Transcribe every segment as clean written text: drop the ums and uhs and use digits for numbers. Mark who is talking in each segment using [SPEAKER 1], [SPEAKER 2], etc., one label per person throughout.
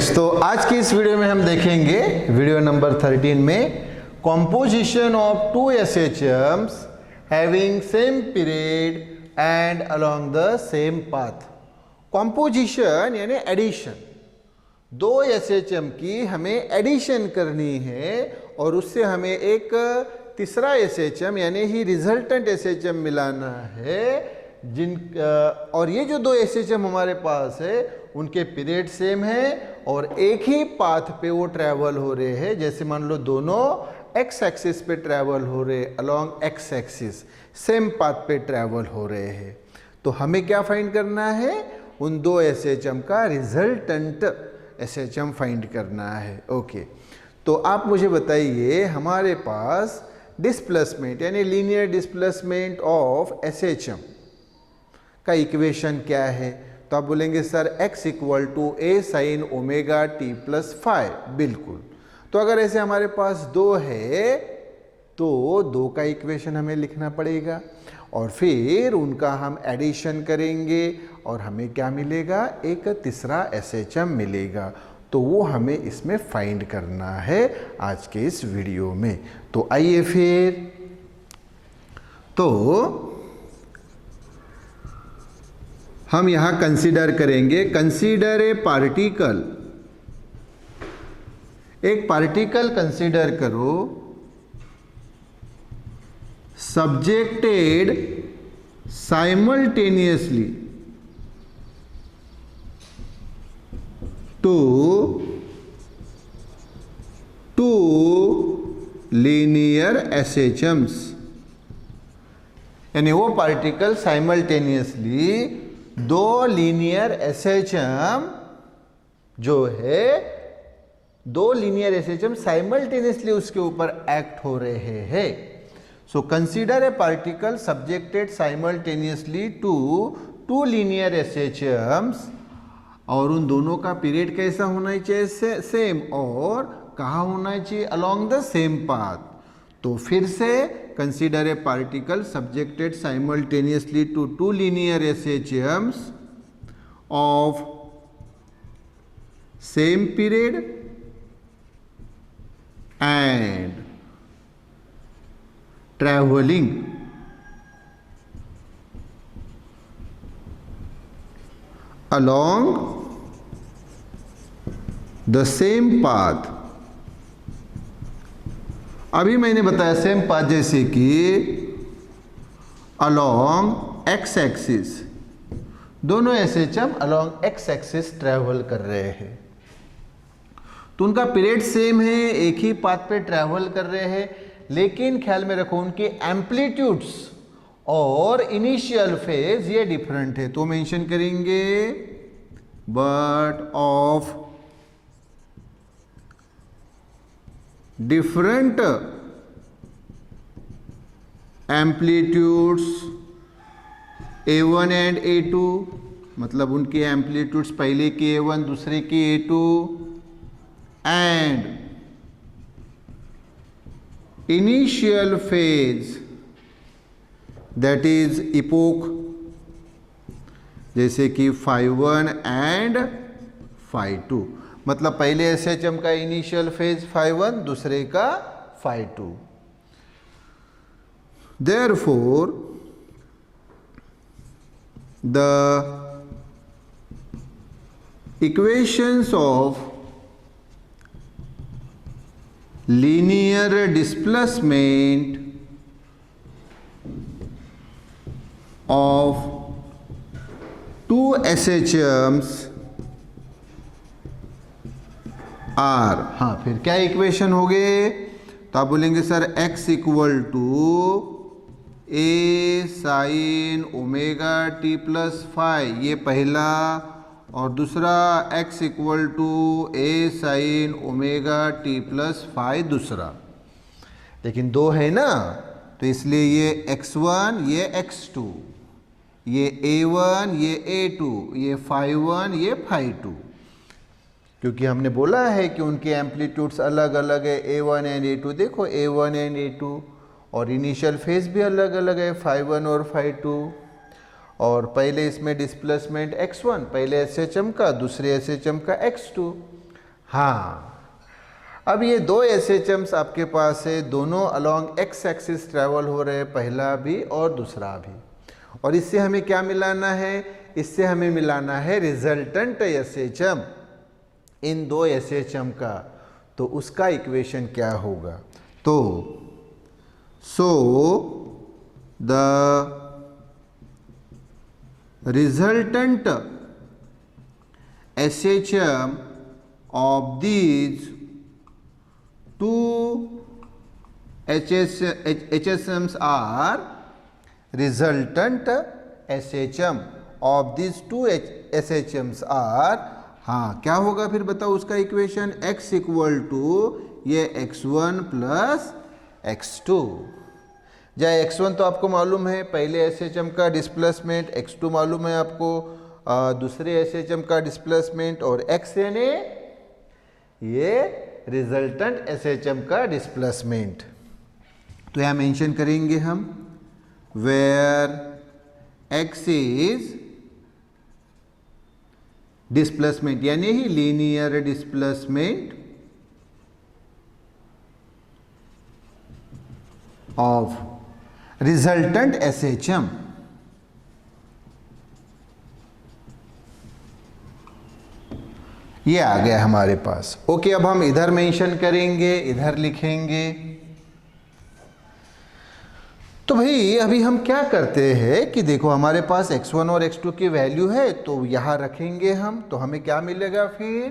[SPEAKER 1] Friends, तो आज की इस वीडियो में हम देखेंगे वीडियो नंबर 13 में composition of two SHMs having same period and along the same path. Composition यानी एडिशन, दो SHM की हमें एडिशन करनी है और उससे हमें एक तीसरा SHM यानी ही रिजल्टेंट SHM मिलाना है। और ये जो दो SHM हमारे पास है उनके पीरियड सेम है और एक ही पाथ पे वो ट्रैवल हो रहे हैं। जैसे मान लो दोनों एक्स एक्सिस पे ट्रैवल हो रहे, along x axis same path पे ट्रैवल हो रहे हैं। तो हमें क्या फाइंड करना है? उन दो SHM का रिजल्टेंट SHM फाइंड करना है। ओके, तो आप मुझे बताइए, हमारे पास डिस्प्लेसमेंट यानी लीनियर डिस्प्लेसमेंट ऑफ SHM का इक्वेशन क्या है? तो आप बोलेंगे sir x equal to a sine omega t plus phi. बिल्कुल। तो अगर ऐसे हमारे पास दो है तो दो का इक्वेशन हमें लिखना पड़ेगा और फिर उनका हम एडिशन करेंगे और हमें क्या मिलेगा? एक तीसरा SHM मिलेगा। तो वो हमें इसमें फाइंड करना है आज के इस वीडियो में। तो आइए फिर, तो हम यहां कंसीडर करेंगे, कंसीडर ए पार्टिकल, एक पार्टिकल कंसीडर करो subjected simultaneously to linear SHMs। यानी वो पार्टिकल साइमल्टेनियसली दो लीनियर SHM जो है, दो लीनियर SHM साइमल्टेनियसली उसके ऊपर एक्ट हो रहे हैं। सो consider a particle subjected simultaneously to two linear SHMs और उन दोनों का पीरियड कैसा होना चाहिए? सेम। और कहाँ होना चाहिए? Along the same path. तो फिर से consider a particle subjected simultaneously to two linear SHMs of same period and travelling along the same path। अभी मैंने बताया सेम पाथ, जैसे कि along x एक्सिस, दोनों SHM along x axis travel कर रहे हैं तो उनका पीरियड सेम है, एक ही पाथ पे ट्रैवल कर रहे हैं, लेकिन ख्याल में रखो उनके एम्पलीट्यूड्स और इनिशियल फेज ये डिफरेंट है। तो मेंशन करेंगे but of different amplitudes A1 and A2, मतलब उनके एम्पलीट्यूड्स पहले की A1 दूसरे की A2 and initial phase that is epoch, जैसे कि phi1 एंड phi2, मतलब पहले SHM का इनिशियल फेज phi1 दूसरे का phi2। Therefore the equations of linear displacement of two SHMs are, हाँ फिर क्या इक्वेशन हो गए? तो आप बोलेंगे sir x equal to a sine omega t plus phi, ये पहला, और दूसरा x equal to a sine omega t plus phi दूसरा। लेकिन दो है ना, तो इसलिए ये x1 ये x2, ये A1 ये A2, ये phi1 ये phi2, क्योंकि हमने बोला है कि उनके एम्पलीट्यूड्स अलग अलग है, A1 एंड A2। देखो A1 एंड A2, और इनिशियल फेज भी अलग अलग है, phi1 और phi2। और पहले इसमें डिस्प्लेसमेंट x1 पहले SHM का, दूसरे SHM का x2। हाँ, अब ये दो SHMs आपके पास है, दोनों अलोंग x एक्सिस ट्रैवल हो रहे हैं, पहला भी और दूसरा भी। और इससे हमें क्या मिलाना है? इससे हमें मिलाना है रिजल्टेंट SHM इन दो SHM का। तो उसका इक्वेशन क्या होगा? तो so the resultant SHM of these two HSMs are resultant SHM of these two SHMs are, हाँ क्या होगा फिर बताओ उसका इक्वेशन? x इक्वल टू ये x1 प्लस x2। जहाँ x1 तो आपको मालूम है पहले SHM का डिस्प्लेसमेंट, x2 मालूम है आपको दूसरे SHM का डिस्प्लेसमेंट, और x यानी ये रिजल्टेंट SHM का डिस्प्लेसमेंट। तो यहाँ मेंशन करेंगे हम वेयर x इज डिस्प्लेसमेंट यानी ही linear displacement of resultant SHM। ये आ गया हमारे पास। ओके, अब हम इधर मेंशन करेंगे, इधर लिखेंगे। तो भाई अभी हम क्या करते हैं कि देखो हमारे पास x1 और x2 की वैल्यू है, तो यहाँ रखेंगे हम। तो हमें क्या मिलेगा फिर?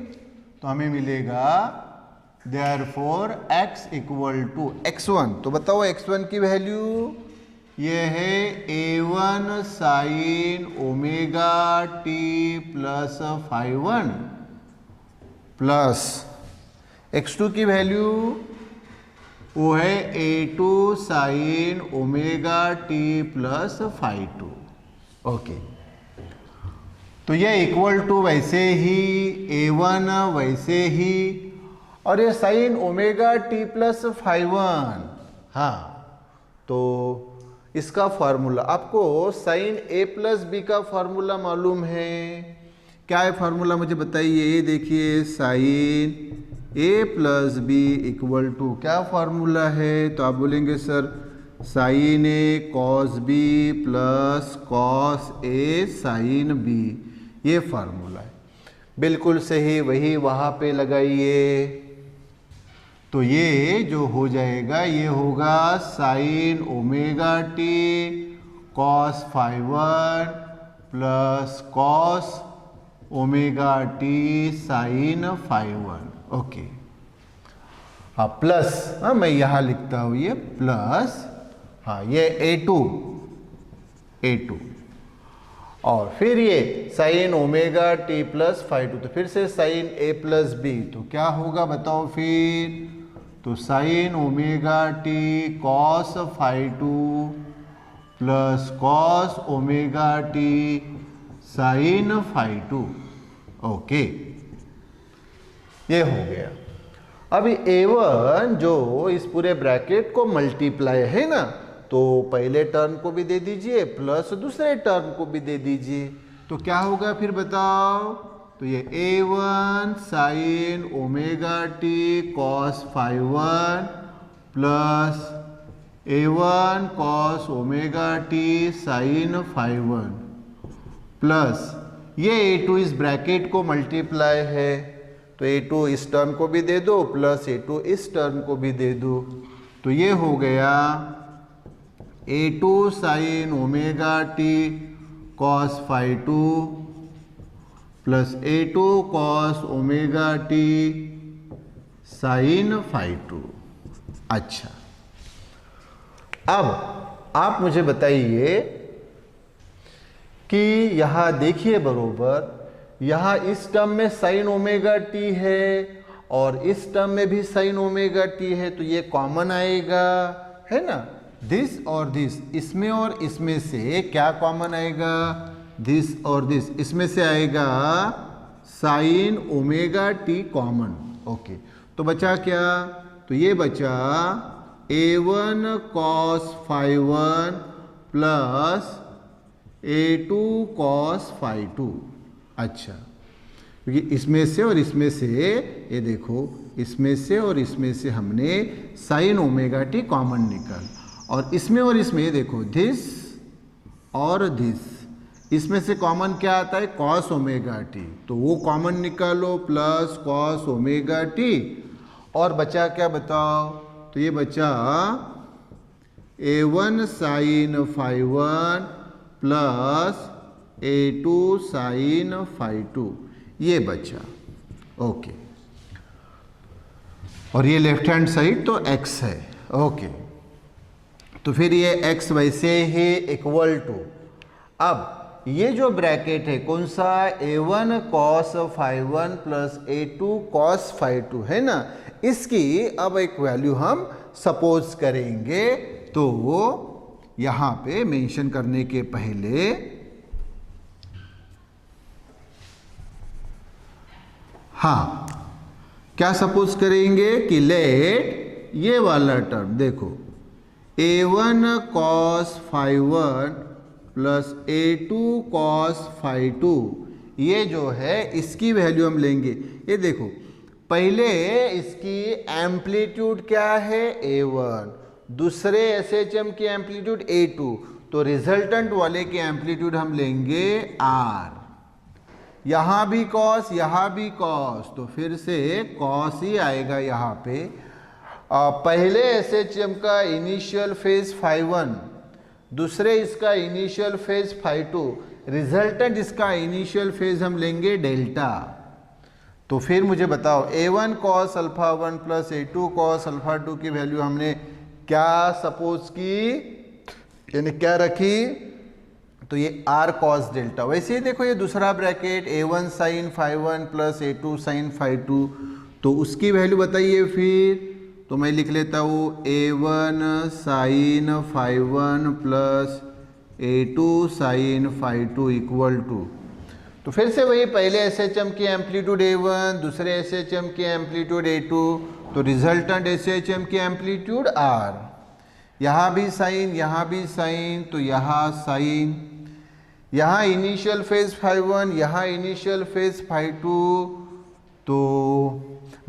[SPEAKER 1] तो हमें मिलेगा therefore x equal to x1। तो बताओ x1 की वैल्यू ये है a1 sine omega t plus phi1 plus x2 की वैल्यू वो है a2 sine omega t plus phi2। Okay, तो ये इक्वल टू वैसे ही a1 वैसे ही, और ये sign omega t plus phi1। हाँ, तो इसका फार्मूला आपको साइन a प्लस b का फार्मूला मालूम है। क्या है फार्मूला मुझे बताइए? ये देखिए sine a plus B equal to क्या फार्मूला है? तो आप बोलेंगे sir sine a cos b plus cos a sine b, ये फार्मूला है। बिल्कुल सही, वही वहाँ पे लगाइए। तो ये जो हो जाएगा ये होगा sine omega t cos phi1 plus cos omega t sine phi1। Okay, हाँ प्लस, हाँ मैं यहाँ लिखता हूँ ये प्लस, हाँ ये a2 और फिर ये sign omega t plus phi2। तो फिर से साइन a प्लस b, तो क्या होगा बताओ फिर? तो sine omega t cos phi2 plus cos omega t sine phi2। Okay, ये हो गया। अभी a1 जो इस पूरे ब्रैकेट को मल्टीप्लाई है ना, तो पहले टर्म को भी दे दीजिए प्लस दूसरे टर्म को भी दे दीजिए। तो क्या होगा फिर बताओ? तो ये a1 sine omega t cos phi1 plus a1 cos omega t sine phi1 plus ये a2 इस ब्रैकेट को मल्टीप्लाई है, तो a2 इस टर्म को भी दे दो प्लस a2 इस टर्म को भी दे दो। तो ये हो गया a2 sine omega t cos phi2 plus a2 cos omega t sine phi2। अच्छा, अब आप मुझे बताइए कि यहाँ देखिए बरोबर, यहाँ इस टर्म में साइन ओमेगा t है और इस टर्म में भी साइन ओमेगा t है, तो ये कॉमन आएगा, है ना? दिस और दिस, इसमें और इसमें से क्या कॉमन आएगा? दिस और दिस, इसमें से आएगा sign omega t common. Okay, तो बचा क्या? तो ये बचा a1 cos phi1 plus a2 cos phi2। अच्छा, क्योंकि इसमें से और इसमें से, ये देखो, इसमें से और इसमें से हमने साइन ओमेगा टी कॉमन निकाल, और इसमें और इसमें ये देखो दिस और दिस, इसमें से कॉमन क्या आता है, कॉस ओमेगा टी, तो वो कॉमन निकालो प्लस कॉस ओमेगा टी, और बचा क्या बताओ, तो ये बचा A1 sine phi 1 plus A2 sine phi 2, ये बचा। ओके, और ये लेफ्ट हैंड साइड तो x है। ओके, तो फिर ये x वैसे ही इक्वल टू, अब ये जो ब्रैकेट है कौन सा, A1 cos phi 1 plus A2 cos phi 2 है ना, इसकी अब एक वैल्यू हम सपोज करेंगे। तो वो यहाँ पे मेंशन करने के पहले हाँ, क्या सपोज करेंगे कि लेट ये वाला टर्म देखो, A1 cos phi 1 plus A2 cos phi 2, ये जो है इसकी वैल्यू हम लेंगे। ये देखो, पहले इसकी एम्पलीट्यूड क्या है, A1, दूसरे SHM की एम्पलीट्यूड A2, तो रिजल्टेंट वाले की एम्पलीट्यूड हम लेंगे R। यहाँ भी कॉस, यहाँ भी कॉस, तो फिर से कॉस ही आएगा यहाँ पे। पहले SHM का इनिशियल फेज फाई 1, दूसरे इसका इनिशियल फेज फाई 2, रिजल्टेंट इसका इनिशियल फेज हम लेंगे डेल्टा। तो फिर मुझे बताओ, A1 cos alpha 1 plus A2 cos alpha 2 की वैल्यू हमने क्या सपोज की, यानी क्या रखी, तो ये R cos डेल्टा। वैसे ही देखो ये दूसरा bracket A1 sine phi 1 plus A2 sine phi 2, तो उसकी वैल्यू बताइए फिर, तो मैं लिख लेता हूँ A1 sine phi 1 plus A2 sine phi 2 equal to, तो फिर से वही पहले SHM की एम्पलीट्यूड A1, दूसरे SHM की एम्पलीट्यूड A2, तो रिजल्टेंट SHM की एम्पलीट्यूड R। यहाँ भी साइन, यहाँ भी साइन, तो यहाँ साइन, यहाँ इनिशियल फेज फाई 1, यहाँ इनिशियल फेज फाई 2, तो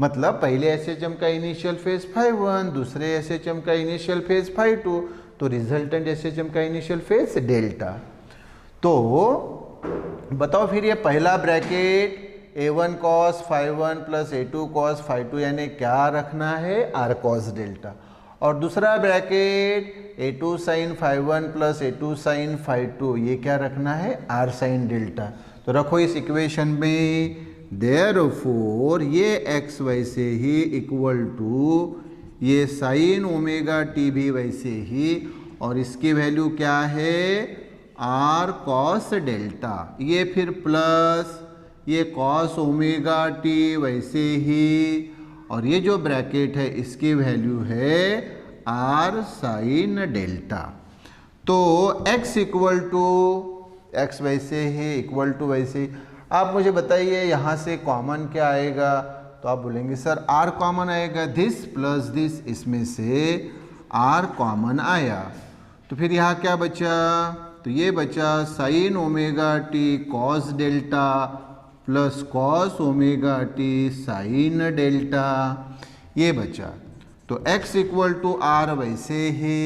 [SPEAKER 1] मतलब पहले SHM का इनिशियल फेज फाई 1, दूसरे SHM का इनिशियल फेज फाई 2, तो रिजल्टेंट SHM का इनिशियल फेज डेल्टा। तो बताओ फिर ये पहला bracket A1 cos phi 1 plus A2 cos phi 2 यानी क्या रखना है, R cos डेल्टा, और दूसरा bracket A2 sine phi 1 plus A2 sine phi 2, ये क्या रखना है, R साइन डेल्टा। तो रखो इस इक्वेशन में, देयरफॉर ये x वैसे ही इक्वल टू ये साइन ओमेगा टी भी वैसे ही, और इसकी वैल्यू क्या है, R cos डेल्टा, ये फिर प्लस ये cos ओमेगा टी वैसे ही, और ये जो ब्रैकेट है इसकी वैल्यू है R साइन डेल्टा। तो x इक्वल टू x वैसे ही इक्वल टू वैसे ही। आप मुझे बताइए यहाँ से कॉमन क्या आएगा, तो आप बोलेंगे सर R कॉमन आएगा, दिस प्लस दिस, इसमें से R कॉमन आया, तो फिर यहाँ क्या बचा, तो ये बचा sign omega T cos delta plus cos omega T sine delta, ये बचा। तो x इक्वल टू R वैसे ही,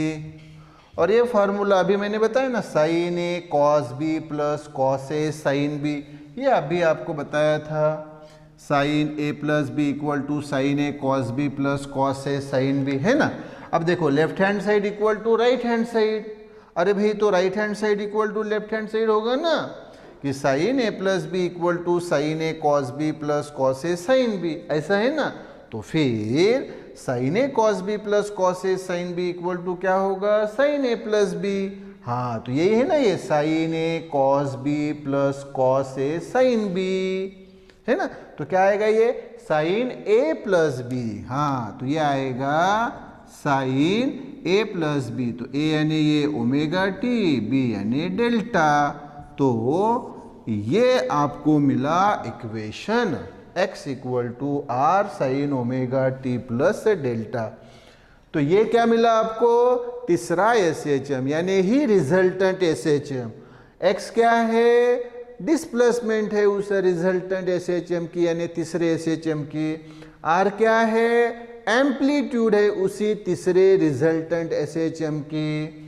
[SPEAKER 1] और ये फार्मूला अभी मैंने बताया ना, sine A cos B plus cos A sine B, ये अभी आपको बताया था, sine A plus B equal to sine A cos B plus cos A sine B, है ना। अब देखो left hand side equal to right hand side, अरे भाई तो right hand side equal to left hand side होगा ना, कि sine A plus B equal to sine A cos B plus cos A sine B, ऐसा है ना। तो फिर sine A cos B plus cos A sine B equal to क्या होगा, साइन ए प्लस बी। हाँ, तो यही है ना, ये sign A cos B plus cos A sine B, है ना। तो क्या आएगा ये, साइन ए प्लस बी, हाँ तो ये आएगा साइन ए प्लस बी, तो ए यानी ये ओमेगा टी, बी यानी डेल्टा, तो ये आपको मिला equation x equal to R sine omega t plus delta. तो ये क्या मिला आपको, तीसरा SHM यानी ही रिजल्टेंट SHM। x क्या है, डिस्प्लेसमेंट है उस रिजल्टेंट SHM की यानी तीसरे SHM की। R क्या है? एम्पलीट्यूड है उसी तीसरे रिजल्टेंट SHM की।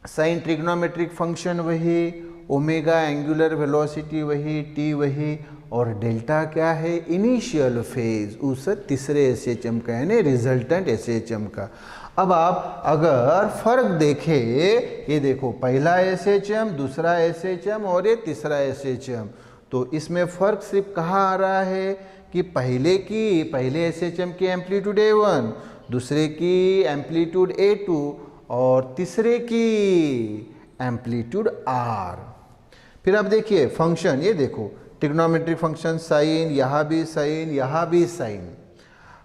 [SPEAKER 1] साइन ट्रिग्नोमेट्रिक फंक्शन वही, ओमेगा एंगुलर वेलोसिटी वही, टी वही, और डेल्टा क्या है? इनिशियल फेज उस तीसरे SHM का यानी रिजल्टेंट SHM का। अब आप अगर फर्क देखें, ये देखो पहला SHM, दूसरा SHM और ये तीसरा SHM, तो इसमें फर्क सिर्फ कहाँ आ रहा है कि पहले SHM की एम्पलीट्यूड A1, दूसरे की एम्पलीट्यूड A2 और तीसरे की एम्पलीट्यूड R। फिर आप देखिए फंक्शन, ये देखो ट्रिग्नोमेट्रिक फंक्शन साइन, यहाँ भी साइन, यहाँ भी साइन।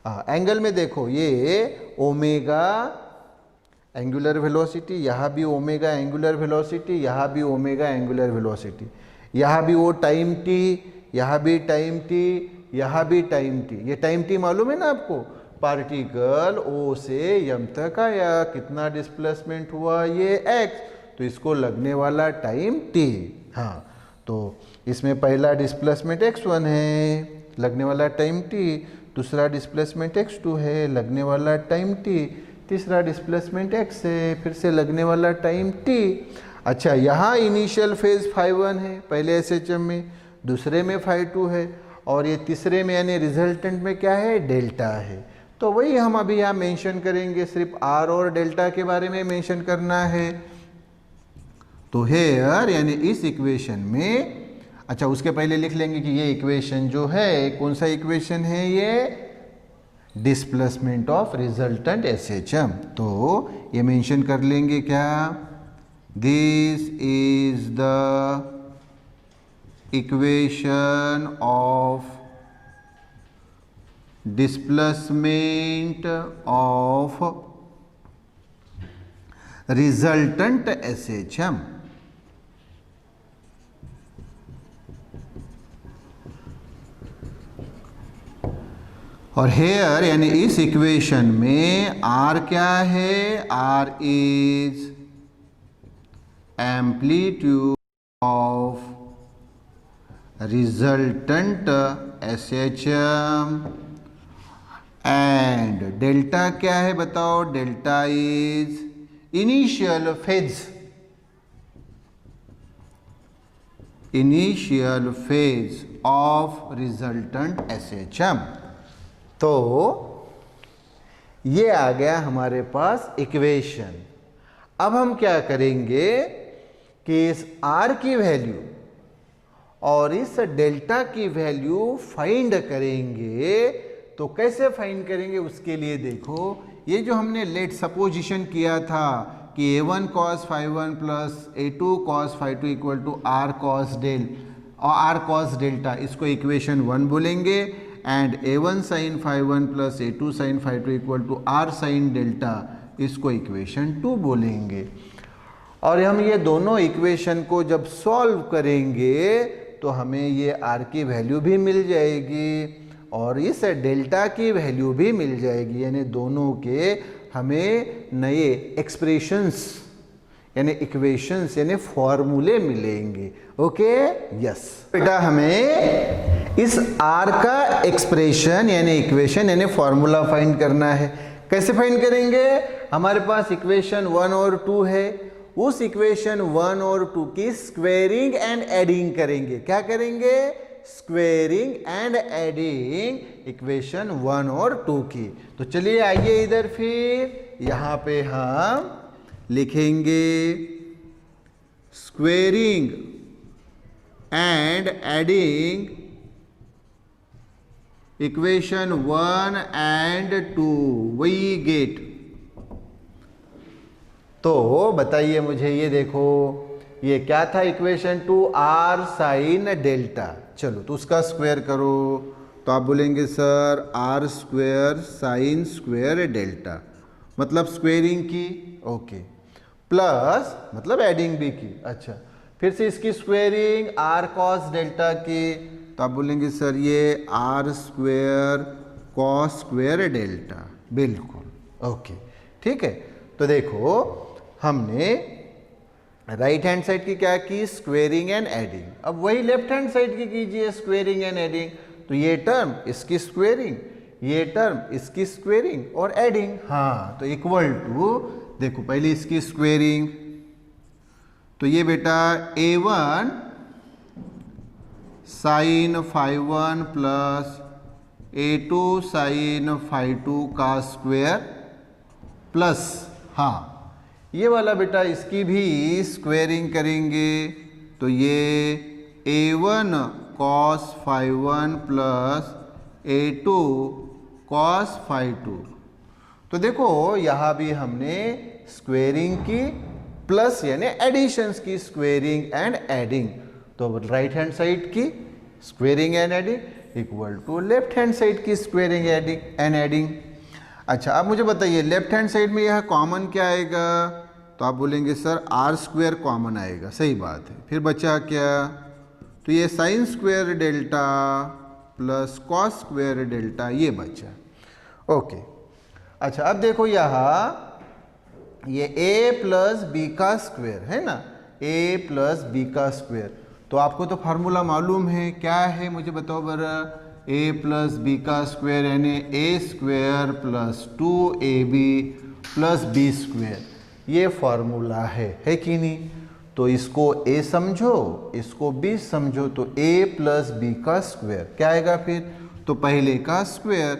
[SPEAKER 1] एंगल में देखो ये ओमेगा एंगुलर वेलोसिटी, यहाँ भी ओमेगा एंगुलर वेलोसिटी, यहाँ भी ओमेगा एंगुलर वेलोसिटी, यहाँ भी वो टाइम टी, यहाँ भी टाइम टी, यहाँ भी टाइम टी। ये टाइम टी मालूम है ना आपको? पार्टिकल O से M तक आया, कितना डिस्प्लेसमेंट हुआ? ये x, तो इसको लगने वाला टाइम t। हाँ, तो इसमें पहला डिस्प्लेसमेंट x1 है, लगने वाला टाइम t, दूसरा डिस्प्लेसमेंट x2 है, लगने वाला टाइम t, तीसरा डिस्प्लेसमेंट x है, फिर से लगने वाला टाइम t। अच्छा, यहाँ इनिशियल फेज φ1 है पहले SHM में, दूसरे में φ2 है, और ये तीसरे में यानी रिजल्टेंट में क्या है? डेल्टा है। तो वही हम अभी यहाँ मेंशन करेंगे, सिर्फ R और डेल्टा के बारे में मेंशन करना है। तो हेयर यानी इस इक्वेशन में, अच्छा उसके पहले लिख लेंगे कि ये इक्वेशन जो है कौन सा इक्वेशन है? ये डिस्प्लेसमेंट ऑफ रिजल्टेंट SHM। तो ये मेंशन कर लेंगे क्या? This is the equation of displacement of resultant SHM। और हेयर यानी इस इक्वेशन में R क्या है? R is amplitude of resultant SHM and delta क्या है बताओ? Delta is initial phase of resultant SHM। तो ये आ गया हमारे पास इक्वेशन। अब हम क्या करेंगे कि इस R की वैल्यू और इस डेल्टा की वैल्यू फाइंड करेंगे। तो कैसे फाइंड करेंगे उसके लिए देखो, ये जो हमने लेट सपोजिशन किया था कि A1 cos φ1 plus A2 cos φ2 equal to R cos del और R cos डेल्टा, इसको इक्वेशन 1 बोलेंगे। And A1 sin φ1 plus A2 sin φ2 equal to R sin डेल्टा, इसको इक्वेशन 2 बोलेंगे। और हम ये दोनों इक्वेशन को जब सॉल्व करेंगे तो हमें ये R की वैल्यू भी मिल जाएगी और इस डेल्टा की वैल्यू भी मिल जाएगी, यानी दोनों के हमें नए एक्सप्रेशंस यानी इक्वेशंस यानी फॉर्मूले मिलेंगे। ओके, यस बेटा, हमें इस R का एक्सप्रेशन यानी इक्वेशन यानी फॉर्मूला फाइंड करना है। कैसे फाइंड करेंगे? हमारे पास इक्वेशन 1 और 2 है, उस इक्वेशन 1 और 2 की स्क्वेयरिंग एंड एडिंग करेंगे। क्या करेंगे? स्क्वेयरिंग एंड एडिंग इक्वेशन 1 और 2 की। तो चलिए आइए इधर, फिर यहाँ पे हम लिखेंगे squaring and adding equation 1 and 2, वही गेट। तो बताइए मुझे, ये देखो ये क्या था इक्वेशन 2? R sine delta. चलो तो उसका स्क्वायर करो, तो आप बोलेंगे sir R square sine square delta, मतलब स्क्वेयरिंग की। ओके, प्लस मतलब एडिंग भी की। अच्छा, फिर से इसकी स्क्वेयरिंग R cos डेल्टा की, तो आप बोलेंगे सर ये R square cos square delta. बिल्कुल ओके, ठीक है। तो देखो हमने राइट हैंड साइड की क्या की, स्क्वेयरिंग एंड एडिंग। अब वही लेफ्ट हैंड साइड की कीजिए, स्क्वेयरिंग एंड एडिंग। तो ये टर्म इसकी स्क्वेयरिंग, ये टर्म इसकी स्क्वेयरिंग और एडिंग। हाँ, तो इक्वल टू, देखो पहले इसकी स्क्वेयरिंग, तो ये बेटा a1 sine phi 1 plus a2 sine phi 2 का स्क्वेयर प्लस, हाँ ये वाला बेटा इसकी भी स्क्वेयरिंग करेंगे, तो ये a1 cos phi 1 plus a2 cos phi 2। तो देखो यहाँ भी हमने स्क्वेयरिंग की प्लस यानी एडिशंस की, स्क्वेयरिंग एंड एडिंग। तो राइट हैंड साइड की squaring and adding equal to left hand side की स्क्वेयरिंग एंड एडिंग। अच्छा, अब मुझे बताइए लेफ्ट हैंड साइड में यह कॉमन क्या आएगा, तो आप बोलेंगे सर आर स्क्वेयर कॉमन आएगा, सही बात है। फिर बचा क्या, तो ये sign square delta plus cos square delta, ये बचा। ओके, अच्छा अब देखो यहाँ ये a प्लस बी का स्क्वेयर है ना, a प्लस बी का स्क्वेयर। तो आपको तो फार्मूला मालूम है, क्या है मुझे बताओ बरा, a प्लस बी का स्क्वेयर यानी a square plus 2ab plus B square, ये फार्मूला है कि नहीं। तो इसको a समझो, इसको b समझो, तो a प्लस बी का स्क्वेयर क्या आएगा फिर, तो पहले का स्क्वेयर,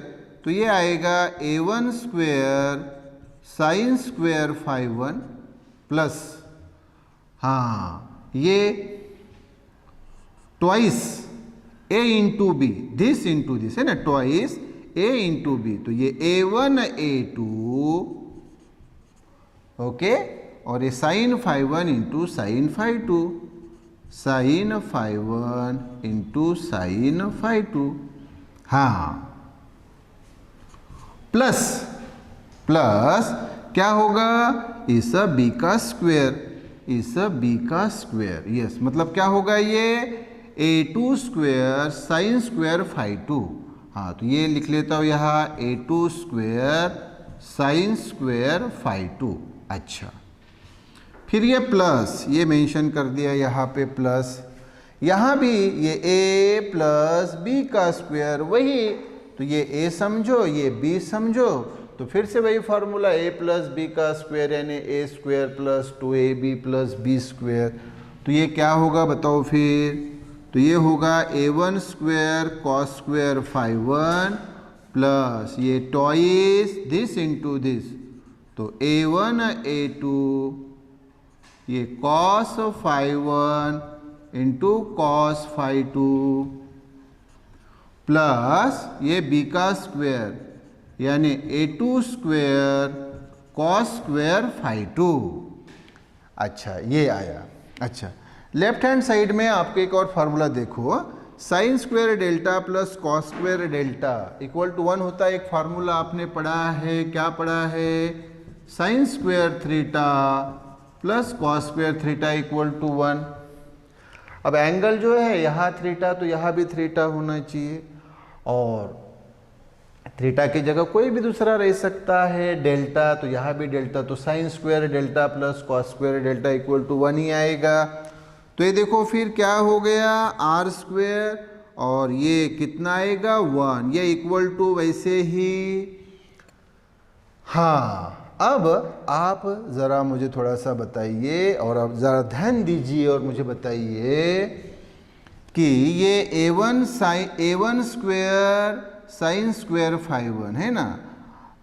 [SPEAKER 1] तो ये आएगा a1 square sine square phi 1 plus, हाँ ये twice a into B, this into this है ना, ट्वाइस a इंटू बी, तो ये a1 a2 ओके, और ये sine phi 1 into sine phi 2, sine phi 1 into sine phi 2, हाँ प्लस प्लस क्या होगा, इस बी का स्क्वेयर, इस बी का स्क्वेयर, यस मतलब क्या होगा ये a2 square sine square phi 2। हाँ तो ये लिख लेता हूँ यहाँ a2 square sine square phi 2। अच्छा, फिर ये प्लस, ये मेंशन कर दिया यहाँ पे प्लस, यहाँ भी ये a प्लस बी का स्क्वेयर वही, तो ये a समझो ये b समझो, तो फिर से वही फार्मूला a प्लस बी का स्क्वायर यानी a square plus 2ab plus B square. तो ये क्या होगा बताओ फिर, तो ये होगा a1 square cos square phi 1 plus ये टॉइस दिस इंटू दिस, तो a1 a2 ये cos phi 1 into cos phi 2 plus ये b का स्क्वायर यानी a2 square cos square phi 2। अच्छा ये आया। अच्छा, लेफ्ट हैंड साइड में आपके एक और फार्मूला देखो, sine square delta plus cos square delta equal to 1 होता है। एक फार्मूला आपने पढ़ा है, क्या पढ़ा है, sine square theta plus cos square theta equal to 1। अब एंगल जो है यहाँ थीटा, तो यहाँ भी थीटा होना चाहिए, और थीटा की जगह कोई भी दूसरा रह सकता है, डेल्टा, तो यहाँ भी डेल्टा, तो sine square delta plus cos square delta equal to 1 ही आएगा। तो ये देखो फिर क्या हो गया, आर स्क्वायर और ये कितना आएगा 1, ये इक्वल टू वैसे ही। हाँ, अब आप ज़रा मुझे थोड़ा सा बताइए और अब ज़रा ध्यान दीजिए और मुझे बताइए कि ये a1 square sine square phi 1 है ना,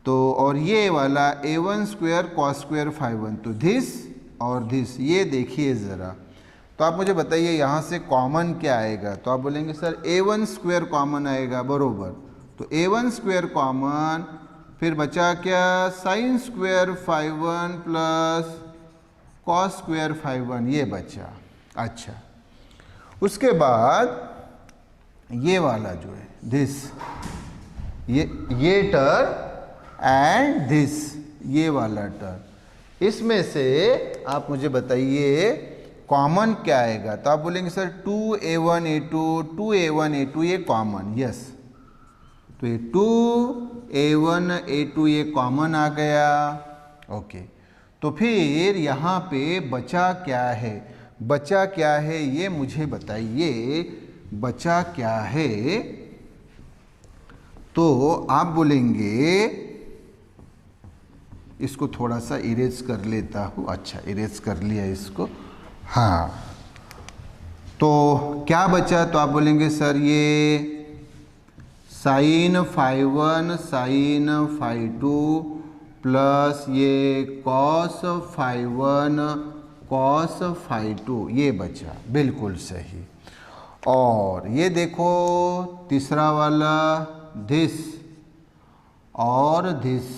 [SPEAKER 1] तो और ये वाला a1 square cos square phi 1, तो दिस और दिस, ये देखिए ज़रा, तो आप मुझे बताइए यहाँ से कॉमन क्या आएगा। तो आप बोलेंगे सर a1 स्क्वायर कॉमन आएगा, बरोबर, तो a1 स्क्वायर कॉमन, फिर बचा क्या, sine square phi 1 plus cos square phi 1, ये बचा। अच्छा, उसके बाद ये वाला जो है दिस, ये टर्म एंड दिस, ये वाला टर्म, इसमें से आप मुझे बताइए कॉमन क्या आएगा। तो आप बोलेंगे sir 2a1 a2 2a1 a2 ये कॉमन, यस, तो ये 2a1 a2 ये कॉमन आ गया। ओके, तो फिर यहाँ पे बचा क्या है, बचा क्या है ये मुझे बताइए, बचा क्या है। तो आप बोलेंगे, इसको थोड़ा सा इरेज कर लेता हूँ, अच्छा इरेज कर लिया इसको, हाँ। तो क्या बचा, तो आप बोलेंगे सर ये sine phi 1 sine phi 2 plus ये कॉस फाई 1 कॉस फाई 2, ये बचा, बिल्कुल सही। और ये देखो तीसरा वाला दिस और दिस।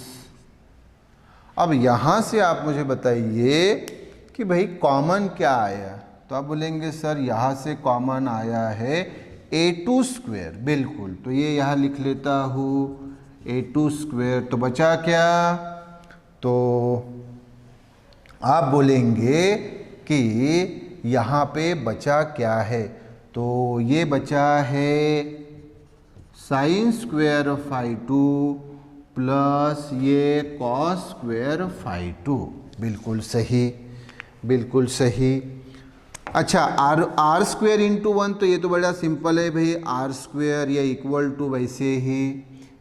[SPEAKER 1] अब यहाँ से आप मुझे बताइए कि भाई कॉमन क्या आया, तो आप बोलेंगे सर यहाँ से कॉमन आया है a2 स्क्वेयर, बिल्कुल। तो ये यहाँ लिख लेता हूँ a2 स्क्वेयर। तो बचा क्या, तो आप बोलेंगे कि यहाँ पे बचा क्या है, तो ये बचा है साइन स्क्वेयर फाई 2 प्लस ये कॉस स्क्वेयर फाई 2, बिल्कुल सही, बिल्कुल सही। अच्छा आर स्क्वेयर इंटू 1, तो ये तो बड़ा सिंपल है भाई, आर स्क्वेयर ये इक्वल टू वैसे ही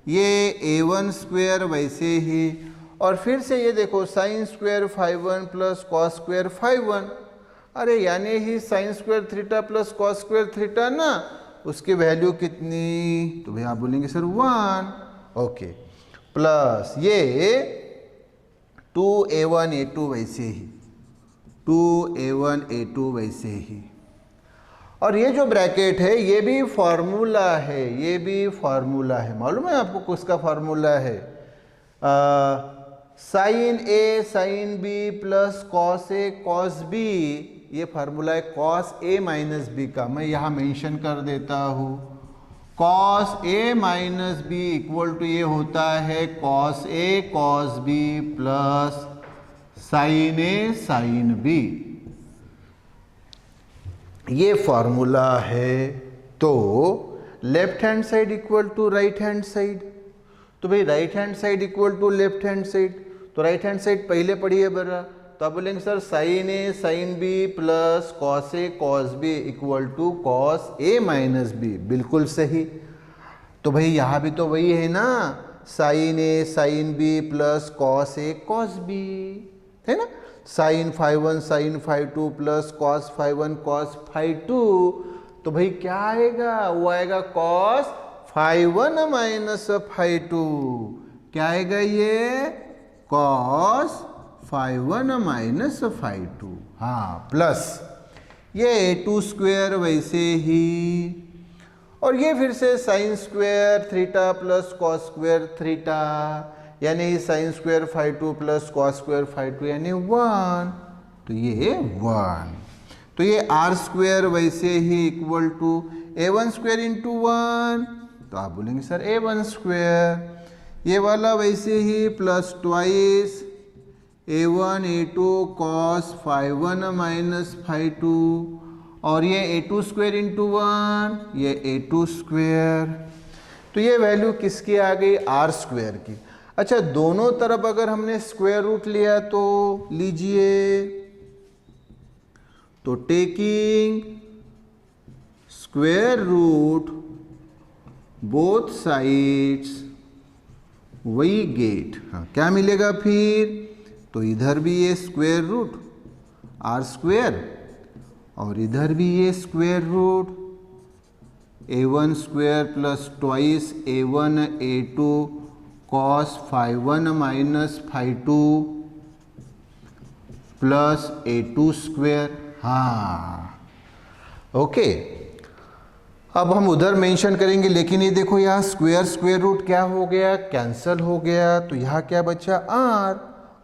[SPEAKER 1] ये a1 स्क्वेयर वैसे ही, और फिर से ये देखो sine square phi 1 plus cos square phi 1, अरे यानी ही sine square theta plus cos square theta ना, उसकी वैल्यू कितनी, तो भाई आप बोलेंगे सर 1, ओके। प्लस ये 2a1 a2 वैसे ही, 2a1 a2 वैसे ही, और ये जो ब्रैकेट है ये भी फॉर्मूला है, ये भी फॉर्मूला है, मालूम है आपको किसका फॉर्मूला है, sine A sine B plus cos A cos B, ये फार्मूला है कॉस ए माइनस बी का, मैं यहाँ मेंशन कर देता हूँ। Cos A minus B equal to ये होता है cos A cos B plus sine A sine B, ये फॉर्मूला है। तो left hand side equal to right hand side, तो भाई right hand side equal to left hand side, तो right hand side पहले पढ़िए बरा, तो आप बोलेंगे sir sine A sine B plus cos A cos B equal to cos A minus B, बिल्कुल सही। तो भाई यहाँ भी तो वही है ना, sine A sine B plus cos A cos B, है ना, sine phi 1 sine phi 2 plus cos phi 1 cos phi 2, तो भाई क्या आएगा, वो आएगा कॉस फाई 1 माइनस फाई 2, क्या आएगा ये, कॉस फाई 1 माइनस फाई 2, हाँ, प्लस ये a2 स्क्वेयर वैसे ही, और ये फिर से sine square theta plus cos square theta, यानी sine square phi 2 plus cos square phi 2 यानी 1, तो ये 1। तो ये आर स्क्वेयर वैसे ही equal to a1 square into 1, तो आप बोलेंगे सर a1 स्क्वेयर, ये वाला वैसे ही plus twice a1 a2 cos phi 1 minus phi 2, और ये a2 स्क्वेयर इंटू 1, ये a2 स्क्वेयर, तो ये वैल्यू किसकी आ गई, आर स्क्वेयर की। अच्छा दोनों तरफ अगर हमने स्क्वायर रूट लिया तो लीजिए, तो taking square root both sides वही गेट, हाँ क्या मिलेगा फिर, तो इधर भी ये स्क्वायर रूट आर स्क्वायर और इधर भी ये square root a1 square plus twice a1 a2 cos phi 1 minus phi 2 plus a2 square, हाँ ओके। अब हम उधर मेंशन करेंगे, लेकिन ये देखो यहाँ स्क्वायर स्क्वायर रूट क्या हो गया, कैंसल हो गया, तो यहाँ क्या बचा r,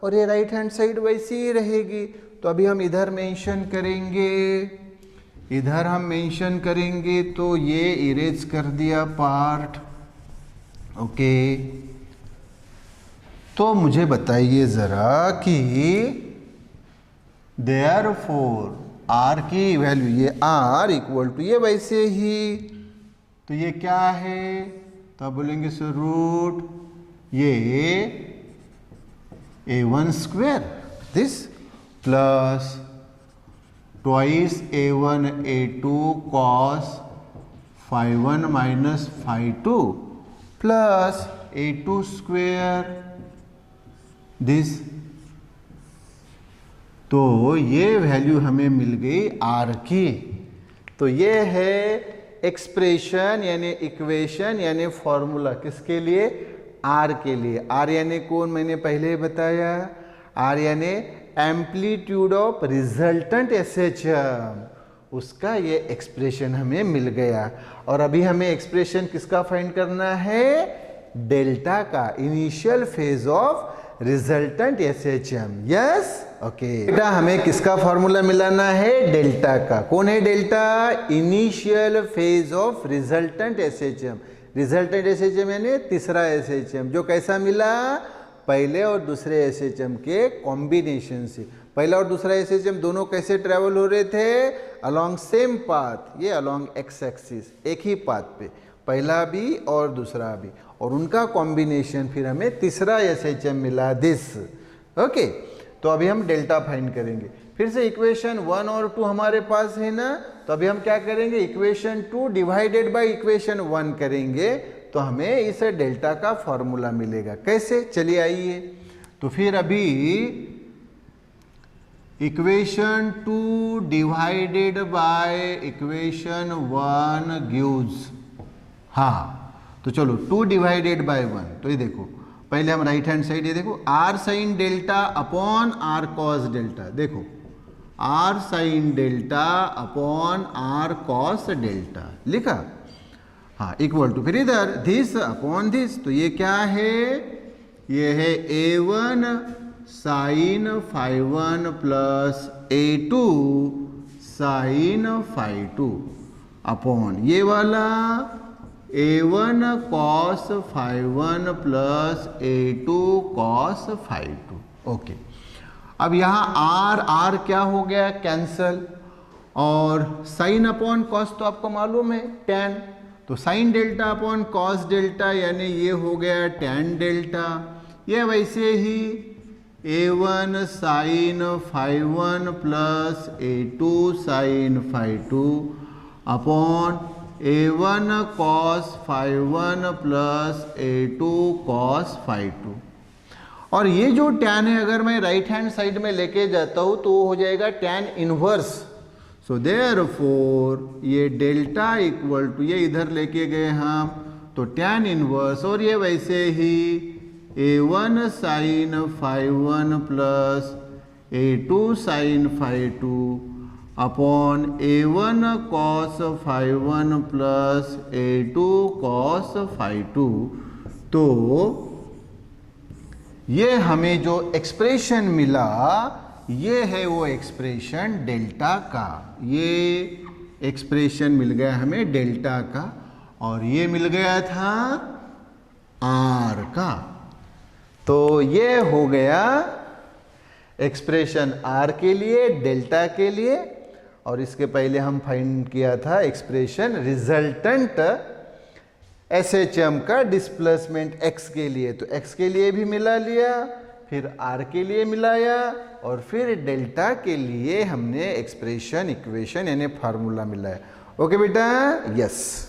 [SPEAKER 1] और ये राइट हैंड साइड वैसी ही रहेगी। तो अभी हम इधर मेंशन करेंगे, इधर हम मेंशन करेंगे, तो ये इरेज कर दिया पार्ट, ओके। तो मुझे बताइए ज़रा कि देयरफॉर आर की वैल्यू, ये आर इक्वल टू ये वैसे ही, तो ये क्या है, तो आप बोलेंगे सर रूट ये a1 square, this plus twice a1 a2 cos phi 1 minus phi 2 plus a2 square this। तो ये वैल्यू हमें मिल गई r की। तो ये है एक्सप्रेशन यानी इक्वेशन यानी फॉर्मूला किसके लिए, r के लिए। r यानी कौन, मैंने पहले ही बताया, r यानी एम्पलीट्यूड ऑफ रिजल्टेंट एसएचएम, उसका ये एक्सप्रेशन हमें मिल गया। और अभी हमें एक्सप्रेशन किसका फाइंड करना है, डेल्टा का, initial phase of resultant SHM. Yes, okay बेटा, हमें किसका फॉर्मूला मिलाना है, डेल्टा का। कौन है delta, initial phase of resultant SHM. Resultant SHM यानी तीसरा एसएचएम, जो कैसा मिला, पहले और दूसरे एसएचएम के कॉम्बिनेशन से। पहला और दूसरा एसएचएम दोनों कैसे ट्रेवल हो रहे थे, अलोंग सेम पाथ, ये अलोंग एक्स एक्सिस, एक ही पाथ पे, पहला भी और दूसरा भी, और उनका कॉम्बिनेशन फिर हमें तीसरा एसएचएम मिला, दिस। ओके, तो अभी हम डेल्टा फाइंड करेंगे। फिर से इक्वेशन 1 और 2 हमारे पास है ना, तो अभी हम क्या करेंगे, इक्वेशन 2 डिवाइडेड बाय इक्वेशन 1 करेंगे, तो हमें इस डेल्टा का फॉर्मूला मिलेगा। कैसे, चलिए आइए। तो फिर अभी equation 2 divided by equation 1 gives, हाँ, तो चलो 2 डिवाइडेड बाय 1, तो ये देखो, पहले हम राइट हैंड साइड, ये देखो r sign delta upon r cos delta, देखो r sign delta upon r cos delta लिखा, हाँ, इक्वल टू, फिर इधर दिस अपॉन दिस, तो ये क्या है, ये है a1 sine phi 1 plus a2 sine phi 2 upon ये वाला a1 cos phi 1 plus a2 cos phi 2। Okay, अब यहाँ r क्या हो गया, कैंसल, और साइन अपॉन कॉस तो आपको मालूम है tan, तो sine delta upon cos delta यानी ये हो गया tan डेल्टा। ये वैसे ही a1 sine phi 1 plus a2 sine phi 2 upon a1 cos phi 1 plus a2 cos phi 2। और ये जो tan है, अगर मैं राइट हैंड साइड में लेके जाता हूँ तो हो जाएगा tan इनवर्स। सो देयरफॉर ये डेल्टा इक्वल टू, ये इधर लेके गए हम, तो tan इनवर्स, और ये वैसे ही a1 sine phi 1 plus a2 sine phi 2 upon a1 cos phi 1 plus a2 cos phi 2। तो ये हमें जो एक्सप्रेशन मिला, ये है वो एक्सप्रेशन डेल्टा का, ये एक्सप्रेशन मिल गया हमें डेल्टा का, और ये मिल गया था r का। तो ये हो गया एक्सप्रेशन r के लिए, डेल्टा के लिए, और इसके पहले हम फाइंड किया था एक्सप्रेशन रिजल्टेंट एसएचएम का डिस्प्लेसमेंट x के लिए। तो x के लिए भी मिला लिया, फिर r के लिए मिलाया, और फिर डेल्टा के लिए हमने एक्सप्रेशन, इक्वेशन यानी फार्मूला मिलाया। ओके बेटा, यस।